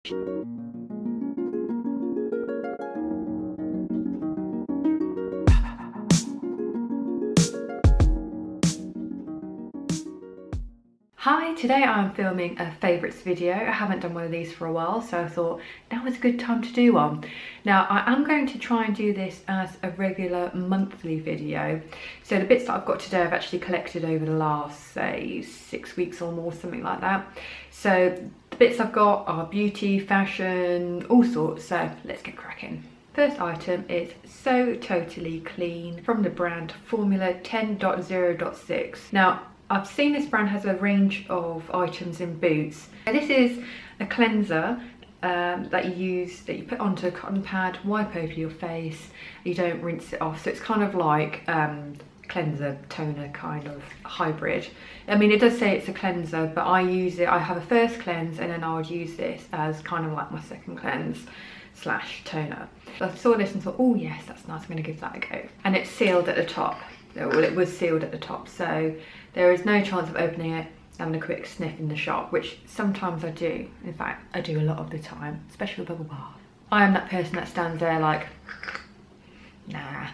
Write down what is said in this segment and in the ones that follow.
Hi, today I'm filming a favourites video. I haven't done one of these for a while, so I thought now is a good time to do one. Now I am going to try and do this as a regular monthly video. So the bits that I've got today I've actually collected over the last, say, 6 weeks or more, something like that. So the bits I've got are beauty, fashion, all sorts, so let's get cracking. First item is So Totally Clean from the brand Formula 10.0.6. Now, I've seen this brand has a range of items in boots. Now, this is a cleanser that you put onto a cotton pad, wipe over your face, you don't rinse it off. So it's kind of like cleanser toner kind of hybrid. I mean, it does say it's a cleanser, but I use it, I have a first cleanse and then I would use this as kind of like my second cleanse / toner. So I saw this and thought, oh yes, that's nice, I'm going to give that a go. And it's sealed at the top. Well, it was sealed at the top, so there is no chance of opening it and a quick sniff in the shop, which sometimes I do. In fact, I do a lot of the time, especially with bubble bath. I am that person that stands there like, nah.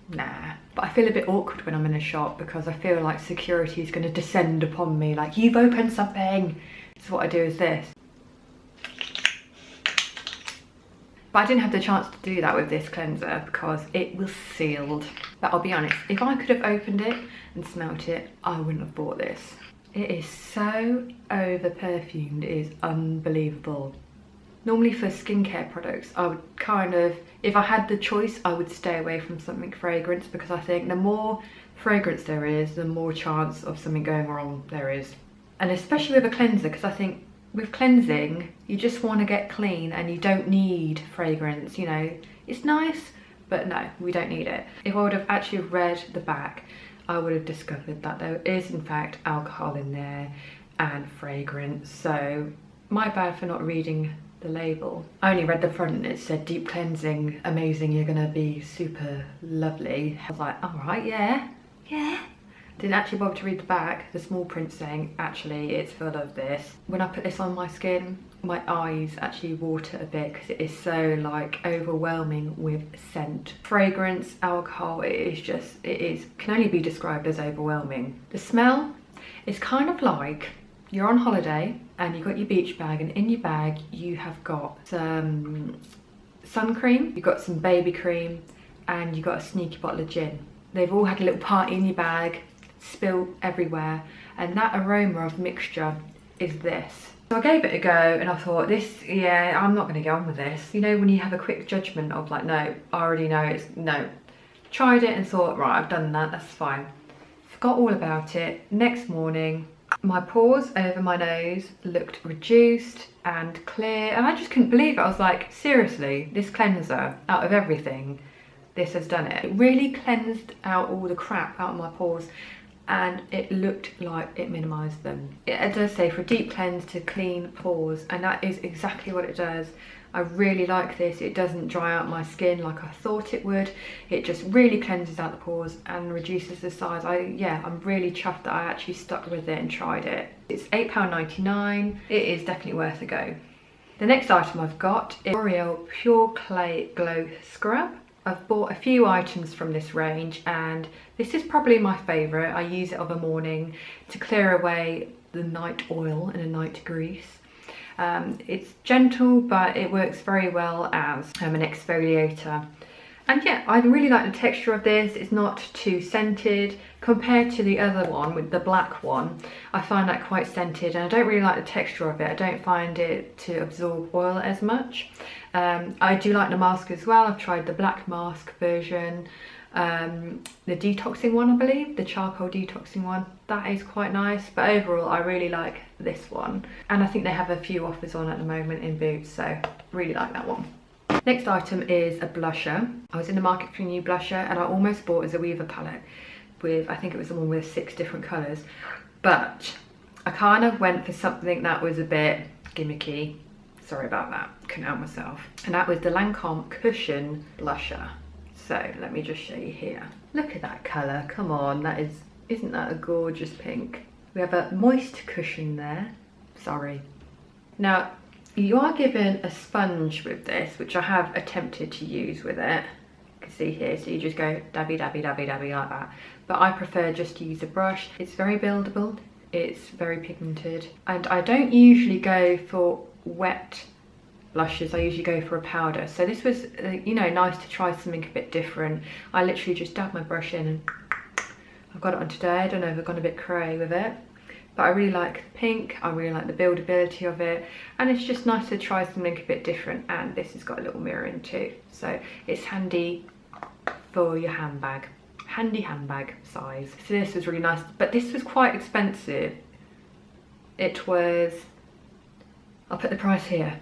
But I feel a bit awkward when I'm in a shop because I feel like security is going to descend upon me, like, you've opened something. So what I do is this. But I didn't have the chance to do that with this cleanser because it was sealed. But I'll be honest, if I could have opened it and smelt it, I wouldn't have bought this. It is so over perfumed, it is unbelievable. Normally for skincare products, I would kind of, if I had the choice, I would stay away from something fragrance because I think the more fragrance there is, the more chance of something going wrong there is. And especially with a cleanser, because I think with cleansing, you just want to get clean and you don't need fragrance, you know. It's nice, but no, we don't need it. If I would have actually read the back, I would have discovered that there is in fact alcohol in there and fragrance. So my bad for not reading the label. I only read the front and it said deep cleansing, amazing, you're gonna be super lovely. I was like, all right, yeah. Didn't actually bother to read the back, the small print saying actually it's full of this. When I put this on my skin, my eyes actually water a bit because it is so like overwhelming with scent. Fragrance, alcohol, can only be described as overwhelming. The smell is kind of like you're on holiday and you've got your beach bag, and in your bag you have got some sun cream, you've got some baby cream, and you've got a sneaky bottle of gin. They've all had a little party in your bag, spilt everywhere, and that aroma of mixture is this. So I gave it a go and I thought, yeah, I'm not going to go on with this. You know when you have a quick judgment of like, no, I already know it's no. Tried it and thought, right, I've done that, that's fine. Forgot all about it. Next morning, my pores over my nose looked reduced and clear, and I just couldn't believe it. I was like, seriously, this cleanser, out of everything, this has done it. It really cleansed out all the crap out of my pores, and it looked like it minimised them. It does say for a deep cleanse to clean pores, and that is exactly what it does. I really like this. It doesn't dry out my skin like I thought it would. It just really cleanses out the pores and reduces the size. I'm really chuffed that I actually stuck with it and tried it. It's £8.99. It is definitely worth a go. The next item I've got is L'Oreal Pure Clay Glow Scrub. I've bought a few items from this range and this is probably my favourite. I use it of a morning to clear away the night oil and the night grease. It's gentle, but it works very well as an exfoliator. And yeah, I really like the texture of this. It's not too scented. Compared to the other one, with the black one, I find that quite scented, and I don't really like the texture of it. I don't find it to absorb oil as much. I do like the mask as well. I've tried the black mask version. The detoxing one, I believe, the charcoal detoxing one, that is quite nice, but overall I really like this one, and I think they have a few offers on at the moment in Boots, so really like that one. Next item is a blusher. I was in the market for a new blusher and I almost bought a Zoeva palette with, I think it was the one with 6 different colours, but I kind of went for something that was a bit gimmicky. Sorry about that, couldn't help myself. And that was the Lancome Cushion Blusher. So let me just show you here. Look at that colour, come on, isn't that a gorgeous pink? We have a moist cushion there, sorry. Now, You are given a sponge with this, which I have attempted to use with it. You can see here, so you just go dabby, dabby, dabby, dabby like that. But I prefer just to use a brush. It's very buildable, it's very pigmented. And I don't usually go for wet blushes, I usually go for a powder. So this was, you know, nice to try something a bit different. I literally just dab my brush in and I've got it on today. I don't know if I've gone a bit cray with it, but I really like the pink, I really like the buildability of it, and it's just nice to try something a bit different. And this has got a little mirror in too, so it's handy for your handbag, handy handbag size. So this was really nice, but this was quite expensive. It was, I'll put the price here.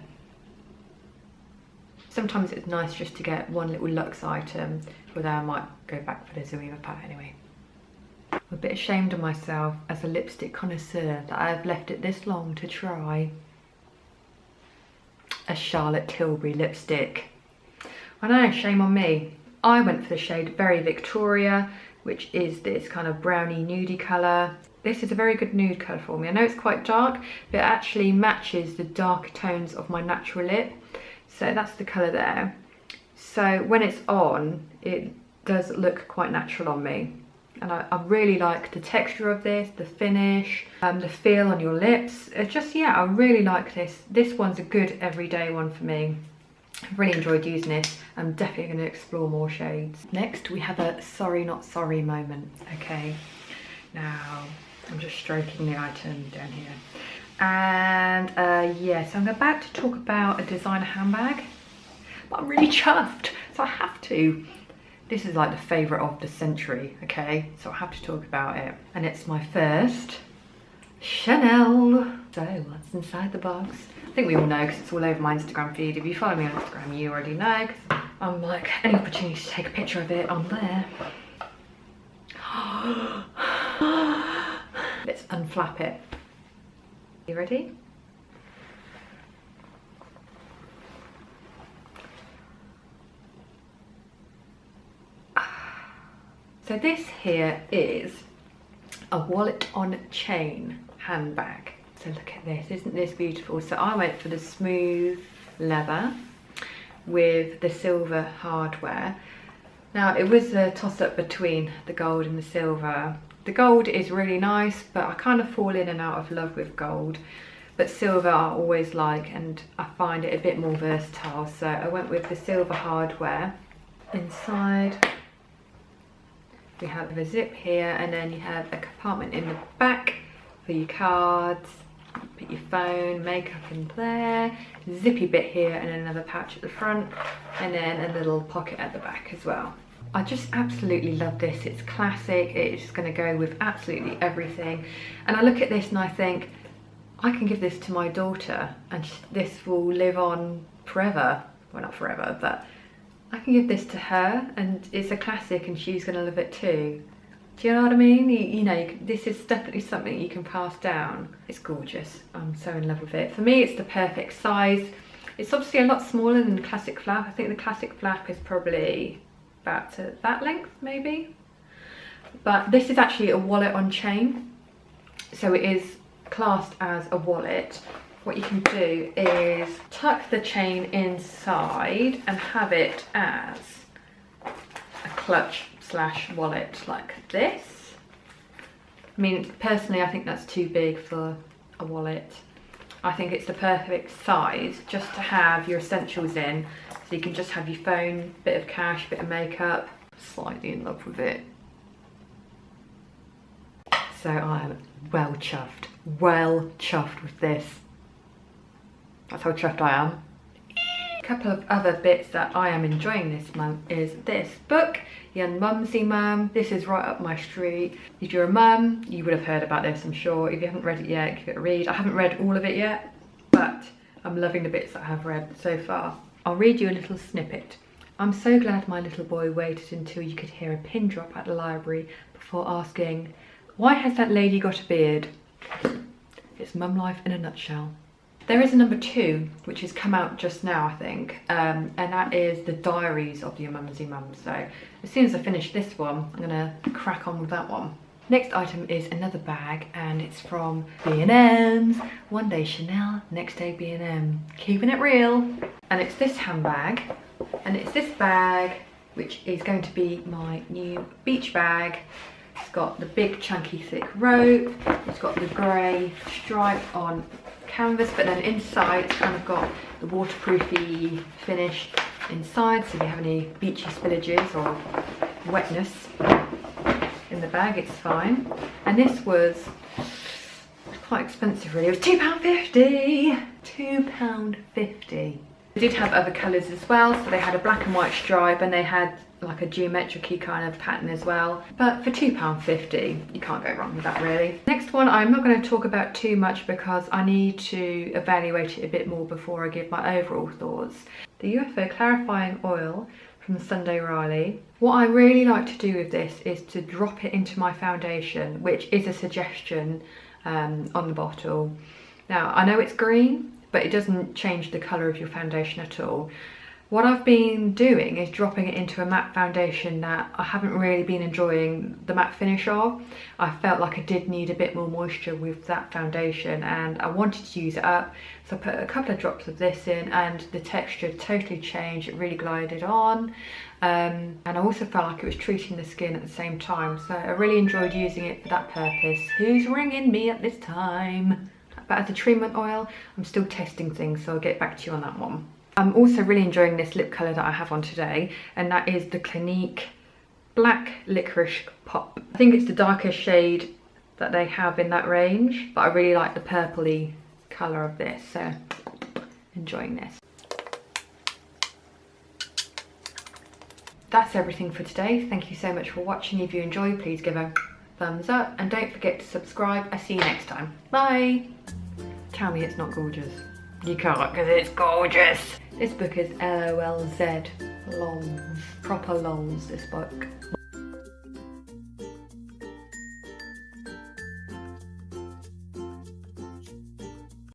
Sometimes it's nice just to get one little luxe item, although I might go back for the Zoeva pack anyway. I'm a bit ashamed of myself as a lipstick connoisseur that I've left it this long to try a Charlotte Tilbury lipstick. I know, shame on me. I went for the shade Very Victoria, which is this kind of browny nudie colour. This is a very good nude colour for me. I know it's quite dark, but it actually matches the darker tones of my natural lip. So that's the colour there. So when it's on, it does look quite natural on me. And I really like the texture of this, the finish, the feel on your lips. It's just, yeah, I really like this. This one's a good everyday one for me. I've really enjoyed using it. I'm definitely going to explore more shades. Next, we have a sorry not sorry moment. Okay, now I'm just stroking the item down here. And yeah, so I'm about to talk about a designer handbag, but I'm really chuffed, so I have to. This is like the favourite of the century, okay? So I have to talk about it. And it's my first Chanel. So what's inside the box? I think we all know because it's all over my Instagram feed. If you follow me on Instagram, you already know. I'm like, any opportunity to take a picture of it, I'm there. Let's unflap it. You ready? So this here is a wallet on chain handbag. So look at this, isn't this beautiful? So I went for the smooth leather with the silver hardware. Now it was a toss up between the gold and the silver. The gold is really nice, but I kind of fall in and out of love with gold. But silver I always like, and I find it a bit more versatile. So I went with the silver hardware. Inside, we have a zip here, and then you have a compartment in the back for your cards. Put your phone, makeup in there, zippy bit here, and then another pouch at the front, and then a little pocket at the back as well. I just absolutely love this. It's classic. It's going to go with absolutely everything. And I look at this and I think, I can give this to my daughter and this will live on forever. Well, not forever, but I can give this to her and it's a classic and she's going to love it too. Do you know what I mean? You know, this is definitely something you can pass down. It's gorgeous. I'm so in love with it. For me, it's the perfect size. It's obviously a lot smaller than the classic flap. I think the classic flap is probably about to that length maybe. But this is actually a wallet on chain. So it is classed as a wallet. What you can do is tuck the chain inside and have it as a clutch slash wallet like this. I mean, personally, I think that's too big for a wallet. I think it's the perfect size just to have your essentials in. So you can just have your phone, bit of cash, bit of makeup. Slightly in love with it. So I am well chuffed with this. That's how chuffed I am. A couple of other bits that I am enjoying this month is this book, the Unmumsy Mum. This is right up my street. If you're a mum, you would have heard about this, I'm sure. If you haven't read it yet, give it a read. I haven't read all of it yet, but I'm loving the bits that I have read so far. I'll read you a little snippet. I'm so glad my little boy waited until you could hear a pin drop at the library before asking, why has that lady got a beard? It's mum life in a nutshell. There is a number 2, which has come out just now, I think, and that is the Diaries of the Unmumsy Mum. So as soon as I finish this one, I'm gonna crack on with that one. Next item is another bag, and it's from B&M's. One day Chanel, next day B&M. Keeping it real. And it's this handbag, and it's this bag which is going to be my new beach bag. It's got the big chunky thick rope, it's got the grey stripe on canvas, but then inside it's kind of got the waterproofy finish inside, so if you have any beachy spillages or wetness in the bag, it's fine. And this was quite expensive really, it was £2.50. £2.50. They did have other colours as well, so they had a black and white stripe and they had like a geometric kind of pattern as well, but for £2.50 you can't go wrong with that really. Next one I'm not going to talk about too much because I need to evaluate it a bit more before I give my overall thoughts. The UFO clarifying oil from Sunday Riley. What I really like to do with this is to drop it into my foundation, which is a suggestion on the bottle. Now I know it's green, but it doesn't change the colour of your foundation at all. What I've been doing is dropping it into a matte foundation that I haven't really been enjoying the matte finish of. I felt like I did need a bit more moisture with that foundation and I wanted to use it up. So I put a couple of drops of this in and the texture totally changed, it really glided on. And I also felt like it was treating the skin at the same time. So I really enjoyed using it for that purpose. Who's ringing me at this time? But as a treatment oil, I'm still testing things, so I'll get back to you on that one. I'm also really enjoying this lip colour that I have on today, and that is the Clinique Black Licorice Pop. I think it's the darkest shade that they have in that range, but I really like the purpley colour of this, so enjoying this. That's everything for today. Thank you so much for watching. If you enjoyed, please give a thumbs up and don't forget to subscribe. I'll see you next time. Bye. Tell me it's not gorgeous. You can't, because it's gorgeous. This book is LOLZ. Lols. Proper lols, this book.